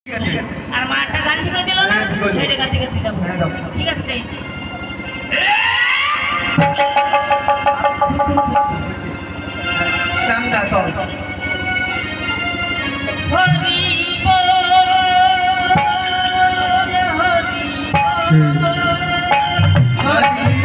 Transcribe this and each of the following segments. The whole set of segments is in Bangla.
আর মা একটা গান শিখে দিল না, সেইটা গাতে গাতে যাবো। ঠিক আছে তাই? চান্দা চল। হরি বল, হরি বল, হরি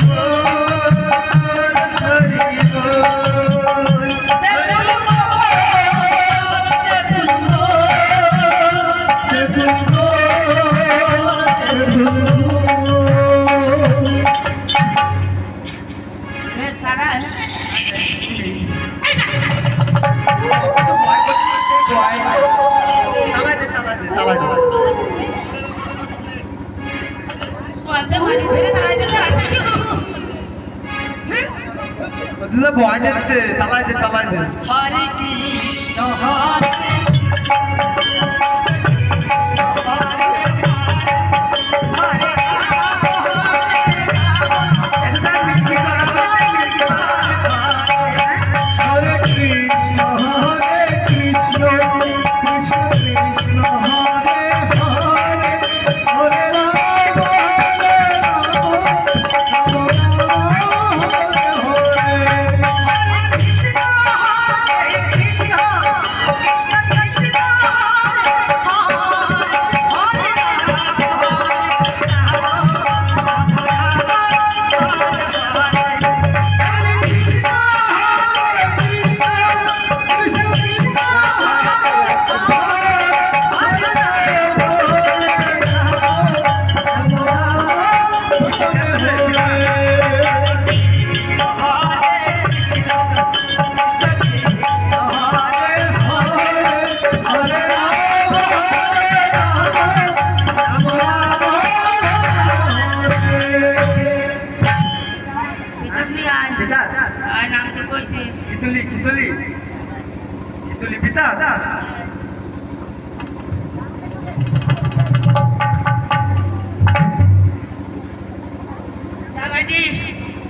ভয় দিতে তালাই দে তালাই দে। হরে কৃষ্ণ হরে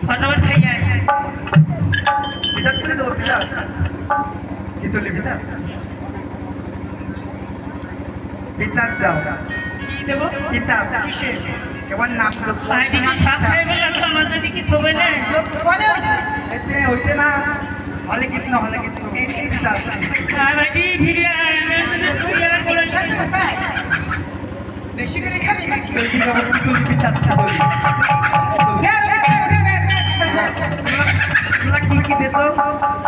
फटाफट खाइए কেমন নাম তো সাইডে কি সব খাই বলে আমার যদি কি থবে না বলে এতে হইতে না হলে কিছু না হলে কিছু সাইডে ভিড়ে মেশিনে পুরিয়া করে বেশি করে খাবি নাকি বেশি করে তুই পিঠা বলি কি দে তো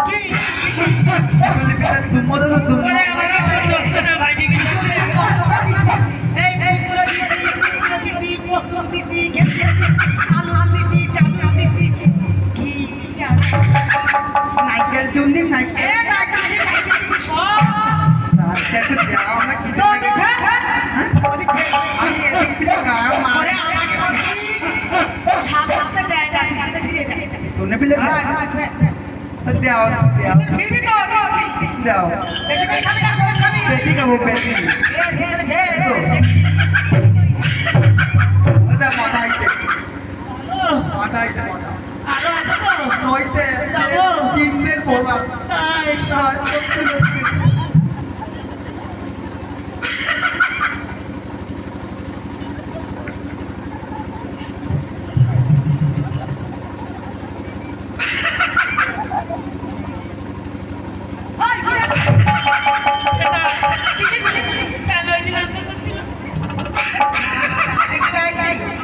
কি কিসে তুই পিঠা তুমরে করে আমার সব না ভাইজি কি এই পুরো দিছি কসু দিছি গেছে আলু দিছি চাটনি দিছি কি দিছি নাইকেল চুন্দি নাইকেল এ নাইকেল দিছি সব সেটা দাও না কি তো দেখে ওদিক আমি এদিক থেকে গায় আরে আমাকে বলছি সাথে দেয় না পিছনে ফিরে দেয় তোনে পিলে দাও দাও ফিরবি তো দাও বেশি করে খাবি না কম খাবি বেশি খাবো বেশি পিছনে ফের আচ্ছা মাথা আইতে মাথা আইতে আরো আছে তো নইতে কিনতে বলা তাই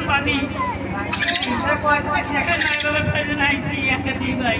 পানি পয়সা আছে নাই বাবা খাইতে নাই একটা দিই ভাই